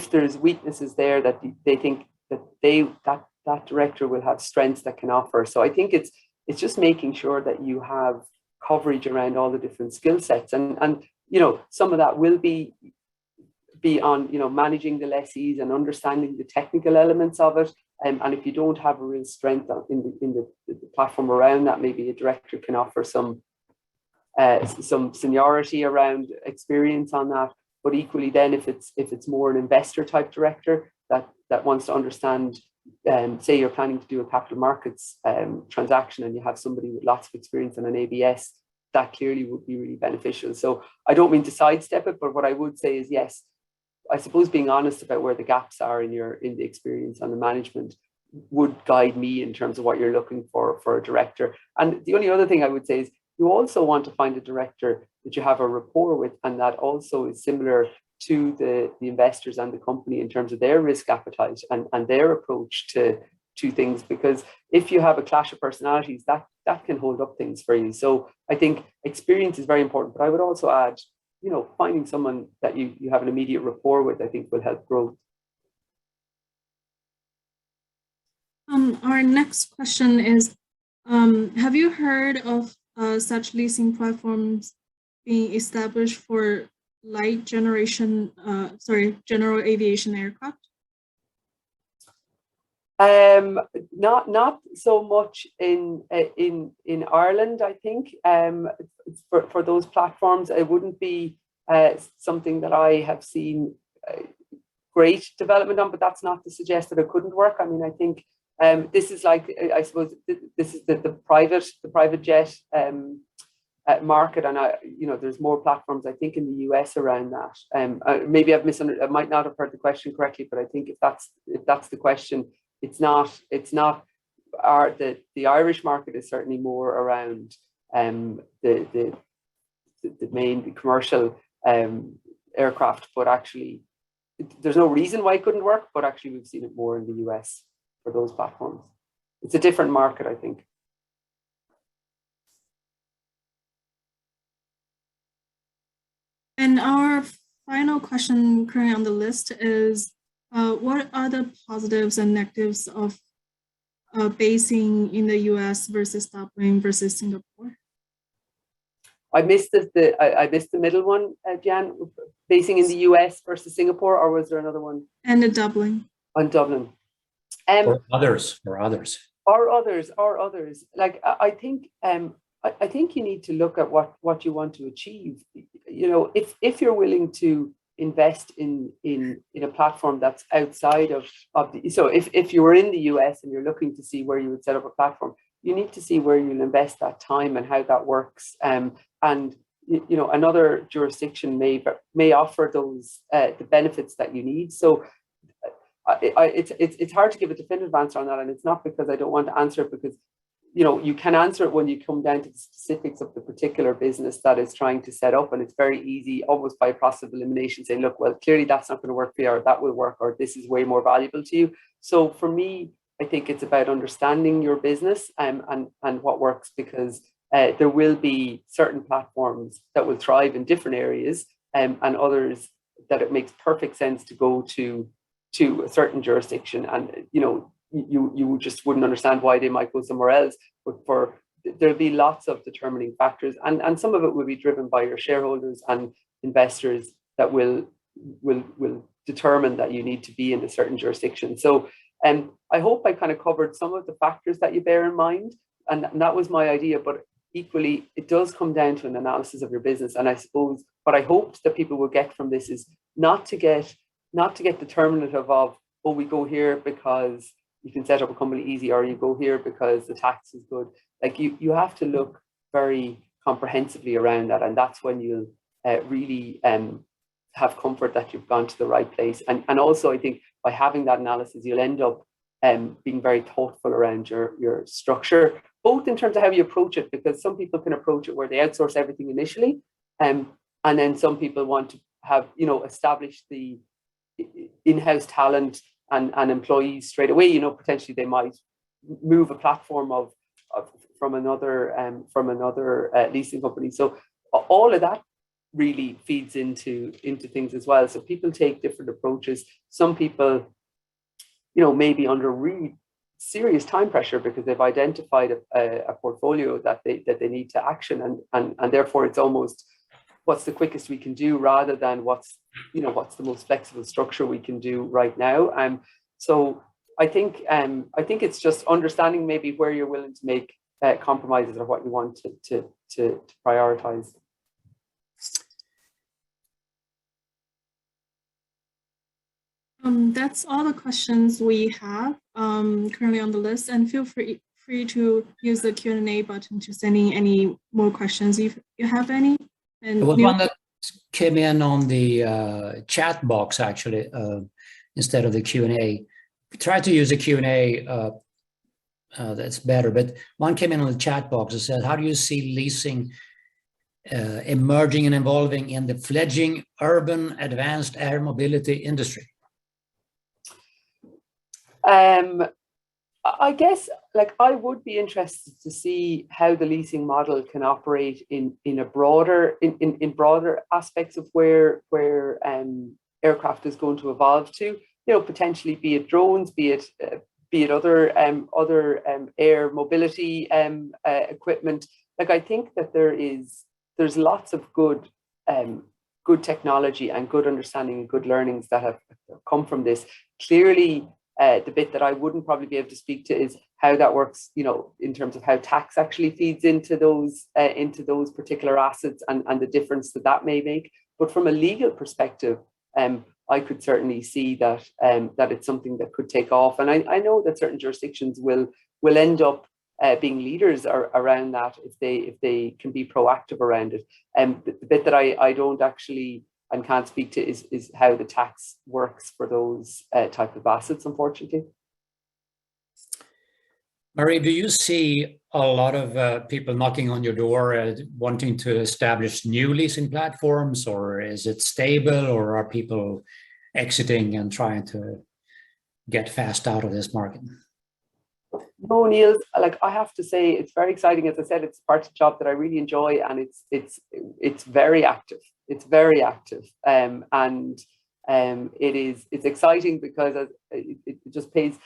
there's weaknesses there that they think that director will have strengths that can offer. So I think it's just making sure that you have coverage around all the different skill sets, and some of that will be on managing the lessees and understanding the technical elements of it. And if you don't have a real strength in the platform around that, maybe a director can offer some seniority around experience on that. But equally, then if it's more an investor type director that wants to understand, say you're planning to do a capital markets transaction and you have somebody with lots of experience in an ABS, that clearly would be really beneficial. So I don't mean to sidestep it, but what I would say is, yes, I suppose being honest about where the gaps are in the experience and the management would guide me in terms of what you're looking for a director. And the only other thing I would say is, you also want to find a director that you have a rapport with, and that also is similar to the investors and the company in terms of their risk appetite and their approach to things. Because if you have a clash of personalities, that can hold up things for you. So I think experience is very important, but I would also add, you know, finding someone that you have an immediate rapport with, I think will help growth. Our next question is, have you heard of such leasing platforms being established for general aviation aircraft? Not so much in Ireland, I think. For those platforms, it wouldn't be something that I have seen great development on, but that's not to suggest that it couldn't work. I mean, I think this is like, I suppose this is the private jet market, and there's more platforms, I think, in the US around that. Maybe I've misunderstood. I might not have heard the question correctly, but I think if that's the question, it's not. The Irish market is certainly more around the main commercial aircraft, but actually there's no reason why it couldn't work. But actually, we've seen it more in the US for those platforms. It's a different market, I think. And our final question currently on the list is, what are the positives and negatives of basing in the US versus Dublin versus Singapore? I missed the middle one, Jan. Basing in the US versus Singapore, or was there another one? And the Dublin. On Dublin. Or others. Like, I think you need to look at what you want to achieve. You know, if you're willing to invest in a platform that's outside of the, so if you were in the US and you're looking to see where you would set up a platform, you need to see where you'll invest that time and how that works. And another jurisdiction may offer those the benefits that you need. So it's hard to give a definitive answer on that, and it's not because I don't want to answer it, because you can answer it when you come down to the specifics of the particular business that is trying to set up, and it's very easy, almost by a process of elimination, saying, look, well, clearly that's not going to work for you, or that will work, or this is way more valuable to you. So for me, I think it's about understanding your business and what works, because there will be certain platforms that will thrive in different areas, and others that it makes perfect sense to go to a certain jurisdiction, and you just wouldn't understand why they might go somewhere else. But there'll be lots of determining factors, and some of it will be driven by your shareholders and investors that will determine that you need to be in a certain jurisdiction. So I hope I kind of covered some of the factors that you bear in mind, and that was my idea. But equally, it does come down to an analysis of your business. And I suppose what I hoped that people will get from this is not to get determinative of, oh, we go here because you can set up a company easy, or you go here because the tax is good. Like, you have to look very comprehensively around that, and that's when you'll really have comfort that you've gone to the right place. And also, I think by having that analysis, you'll end up being very thoughtful around your structure, both in terms of how you approach it, because some people can approach it where they outsource everything initially, and then some people want to have established the in-house talent and employees straight away. Potentially they might move a platform from another leasing company. So all of that really feeds into things as well. So people take different approaches. Some people, may be under really serious time pressure because they've identified a portfolio that they need to action, and therefore it's almost, what's the quickest we can do, rather than what's the most flexible structure we can do right now. So I think it's just understanding maybe where you're willing to make compromises, or what you want to prioritize. That's all the questions we have currently on the list, and feel free to use the Q&A button to send in any more questions if you have any. And there was one that came in on the chat box, actually, instead of the Q&A. Try to use the Q&A that's better. But one came in on the chat box and said, how do you see leasing emerging and evolving in the fledgling urban advanced air mobility industry? I guess, like, I would be interested to see how the leasing model can operate in a broader in broader aspects of where aircraft is going to evolve to. You know, potentially, be it drones, be it other air mobility equipment. Like, I think that there's lots of good technology and good understanding and good learnings that have come from this. Clearly, the bit that I wouldn't probably be able to speak to is how that works, you know, in terms of how tax actually feeds into those particular assets and the difference that may make. But from a legal perspective, I could certainly see that it's something that could take off. And I know that certain jurisdictions will end up being leaders around that if they can be proactive around it. The bit that I don't actually and can't speak to is how the tax works for those type of assets, unfortunately. Marie, do you see a lot of people knocking on your door wanting to establish new leasing platforms, or is it stable, or are people exiting and trying to get fast out of this market? No, Niels, like, I have to say, it's very exciting. As I said, it's part of the job that I really enjoy, and it's very active. It's very active, it's exciting because it just pays.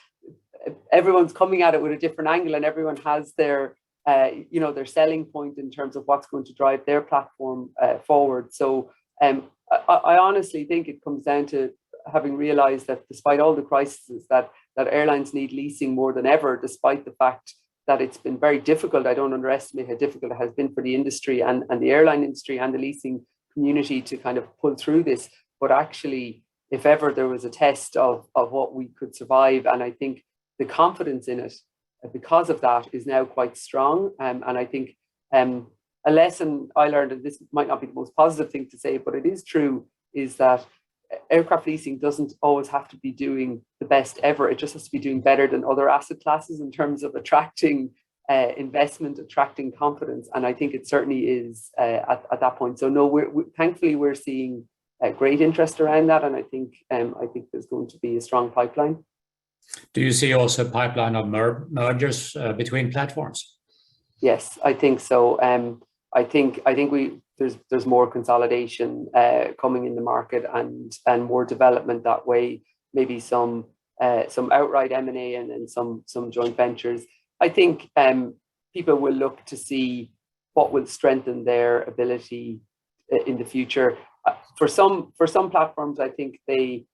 Everyone's coming at it with a different angle, and everyone has their their selling point in terms of what's going to drive their platform forward. So I honestly think it comes down to having realized that despite all the crises, that airlines need leasing more than ever, despite the fact that it's been very difficult. I don't underestimate how difficult it has been for the industry and the airline industry and the leasing community to kind of pull through this. But actually, if ever there was a test of what we could survive, and I think the confidence in it because of that is now quite strong. And I think a lesson I learned, and this might not be the most positive thing to say, but it is true, is that aircraft leasing doesn't always have to be doing the best ever. It just has to be doing better than other asset classes in terms of attracting investment, attracting confidence. And I think it certainly is at that point. So no, thankfully we're seeing great interest around that, and I think there's going to be a strong pipeline. Do you see also a pipeline of mergers between platforms? Yes, I think so. I think there's more consolidation coming in the market and more development that way. Maybe some outright M&A and then some joint ventures. I think people will look to see what will strengthen their ability in the future. For some platforms, I think they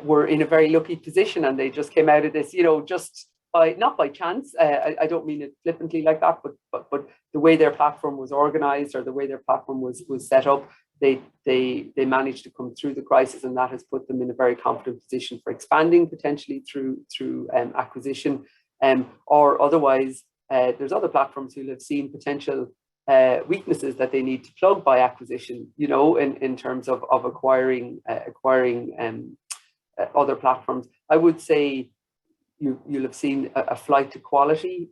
were in a very lucky position, and they just came out of this, just not by chance. I don't mean it flippantly like that, but the way their platform was organized or the way their platform was set up, they managed to come through the crisis, and that has put them in a very confident position for expanding potentially through acquisition, or otherwise. There's other platforms who have seen potential weaknesses that they need to plug by acquisition, in terms of acquiring other platforms. I would say you'll have seen a flight to quality,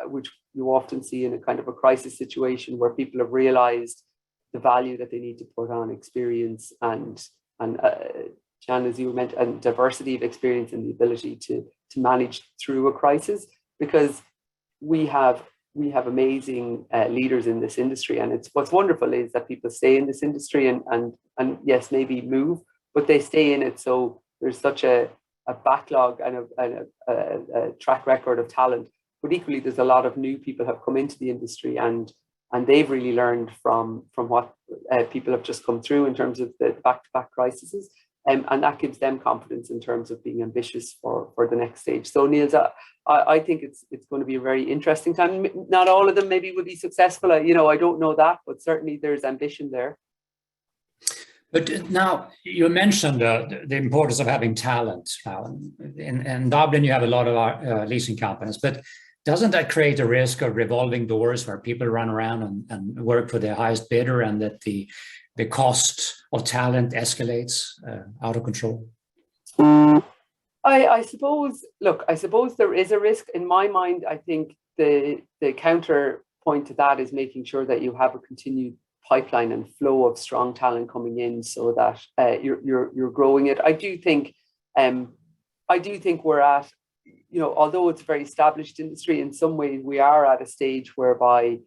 which you often see in a kind of a crisis situation where people have realized the value that they need to put on experience and Jan, as you mentioned, and diversity of experience and the ability to manage through a crisis, because we have amazing leaders in this industry, and what's wonderful is that people stay in this industry and yes, maybe move, but they stay in it. So there's such a backlog and a track record of talent, but equally there's a lot of new people have come into the industry, and they've really learned from what people have just come through in terms of the back-to-back crises, and that gives them confidence in terms of being ambitious for the next stage. So Niels, I think it's going to be a very interesting time. Not all of them maybe will be successful, I don't know that, but certainly there's ambition there. But now you mentioned the importance of having talent. Now in Dublin, you have a lot of leasing companies, but doesn't that create a risk of revolving doors where people run around and work for the highest bidder, and that the cost of talent escalates out of control? I suppose, look, I suppose there is a risk. In my mind, I think the counterpoint to that is making sure that you have a continued pipeline and flow of strong talent coming in, so that you're growing it. I do think we're at, you know, although it's a very established industry, in some ways we are at a stage whereby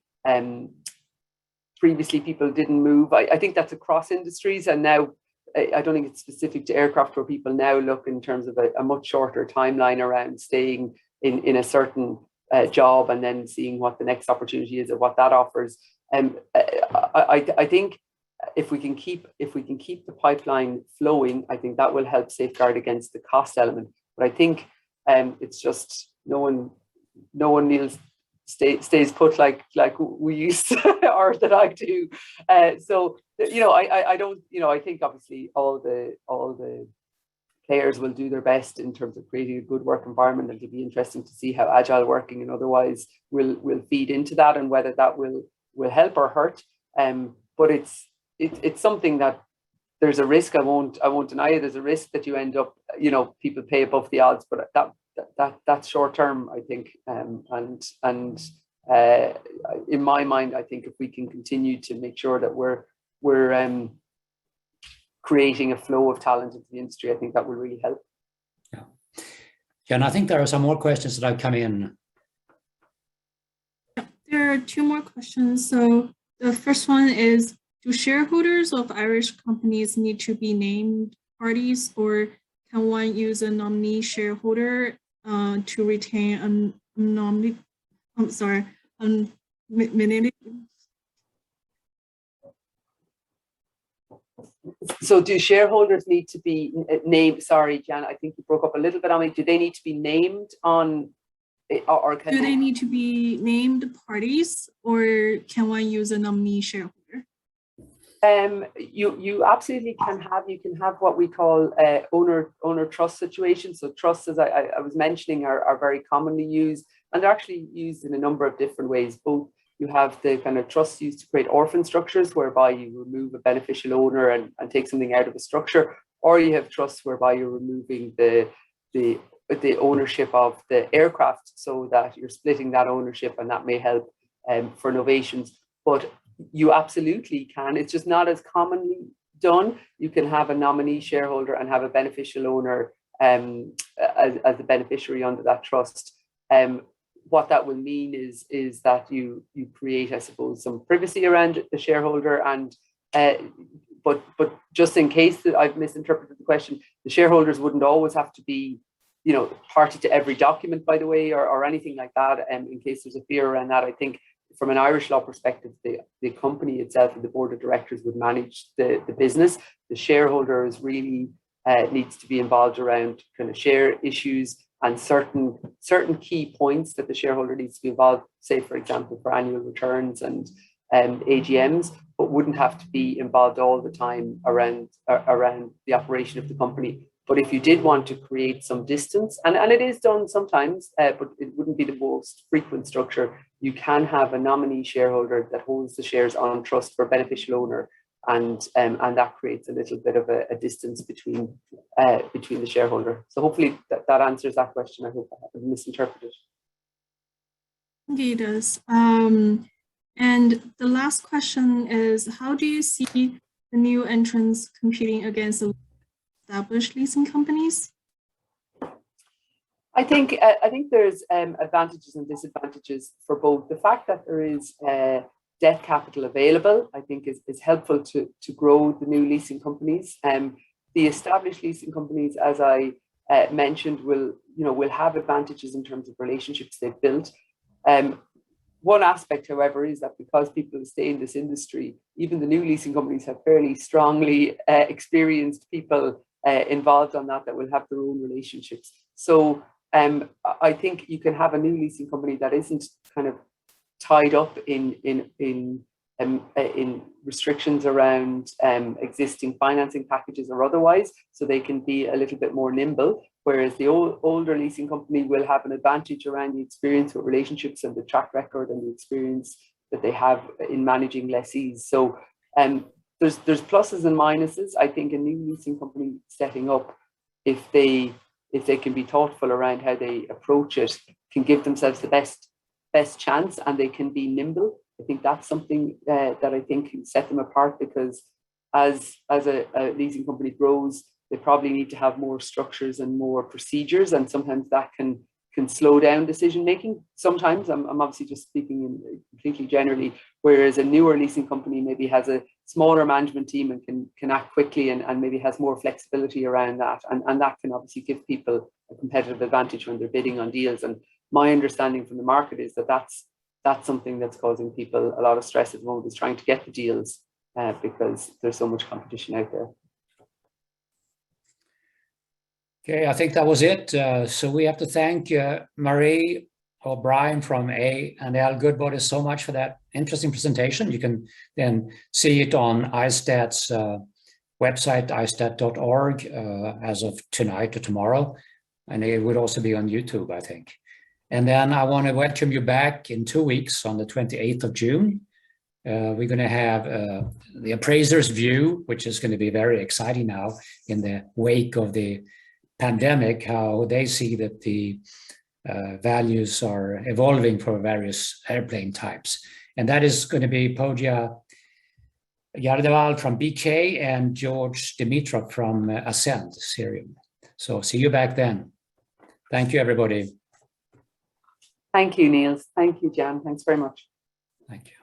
previously people didn't move. I think that's across industries, and now I don't think it's specific to aircraft, where people now look in terms of a much shorter timeline around staying in a certain job and then seeing what the next opportunity is or what that offers. I think if we can keep the pipeline flowing, I think that will help safeguard against the cost element. But I think it's just no one stays put like we used to, or that I do. So you know, I don't, you know, I think obviously all the players will do their best in terms of creating a good work environment, and it'll be interesting to see how agile working and otherwise will feed into that, and whether that will help or hurt. But it's something that there's a risk. I won't deny it. There's a risk that you end up, you know, people pay above the odds, but that's short term, I think. And in my mind, I think if we can continue to make sure that we're creating a flow of talent into the industry, I think that will really help. Yeah, and I think there are some more questions that have come in. There are two more questions. So the first one is, do shareholders of Irish companies need to be named parties, or can one use a nominee shareholder to retain a nominee? I'm sorry, So do shareholders need to be named? Sorry, Jan, I think you broke up a little bit on me. Do they need to be named on, or can do they need to be named parties, or can one use a nominee shareholder? You absolutely can have what we call owner trust situations. So trusts, as I was mentioning, are very commonly used, and they're actually used in a number of different ways. Both you have the kind of trusts used to create orphan structures, whereby you remove a beneficial owner and take something out of a structure, or you have trusts whereby you're removing the ownership of the aircraft, so that you're splitting that ownership, and that may help for novations. But you absolutely can. It's just not as commonly done. You can have a nominee shareholder and have a beneficial owner as the beneficiary under that trust. What that will mean is that you create, I suppose, some privacy around the shareholder, and but just in case that I've misinterpreted the question, the shareholders wouldn't always have to be, you know, party to every document, by the way, or anything like that. In case there's a fear around that, I think from an Irish law perspective, the company itself and the board of directors would manage the business. The shareholders really needs to be involved around kind of share issues and certain key points that the shareholder needs to be involved, say, for example, for annual returns and AGMs, but wouldn't have to be involved all the time around the operation of the company. But if you did want to create some distance, and it is done sometimes, but it wouldn't be the most frequent structure, you can have a nominee shareholder that holds the shares on trust for beneficial owner, and that creates a little bit of a distance between the shareholder. So hopefully that answers that question. I hope I haven't misinterpreted. Indeed, it does. And the last question is, how do you see the new entrants competing against the established leasing companies? I think there's advantages and disadvantages for both. The fact that there is debt capital available, I think, is helpful to grow the new leasing companies. The established leasing companies, as I mentioned, will have advantages in terms of relationships they've built. One aspect, however, is that because people stay in this industry, even the new leasing companies have fairly strongly experienced people involved on that will have their own relationships. So I think you can have a new leasing company that isn't kind of tied up in restrictions around existing financing packages or otherwise, so they can be a little bit more nimble. Whereas the older leasing company will have an advantage around the experience with relationships and the track record and the experience that they have in managing lessees. So there's pluses and minuses. I think a new leasing company setting up, if they if they can be thoughtful around how they approach it, can give themselves the best chance, and they can be nimble. I think that's something that I think can set them apart, because as a leasing company grows, they probably need to have more structures and more procedures, and sometimes that can slow down decision making. Sometimes, I'm obviously just speaking completely generally, whereas a newer leasing company maybe has a smaller management team and can act quickly and maybe has more flexibility around that, and that can obviously give people a competitive advantage when they're bidding on deals. And my understanding from the market is that that's something that's causing people a lot of stress at the moment, is trying to get the deals because there's so much competition out there. Okay, I think that was it. So we have to thank Marie O'Brien from A&L Goodbody so much for that interesting presentation. You can then see it on ISTAT's website, istat.org, as of tonight or tomorrow. And it would also be on YouTube, I think. And then I want to welcome you back in 2 weeks on the 28th of June. We're going to have the appraiser's view, which is going to be very exciting now in the wake of the pandemic, how they see that the values are evolving for various airplane types. And that is going to be Pooja Yardeval from BK and George Dimitrov from Ascend Syrian. So see you back then. Thank you, everybody. Thank you, Niels. Thank you, Jan. Thanks very much. Thank you.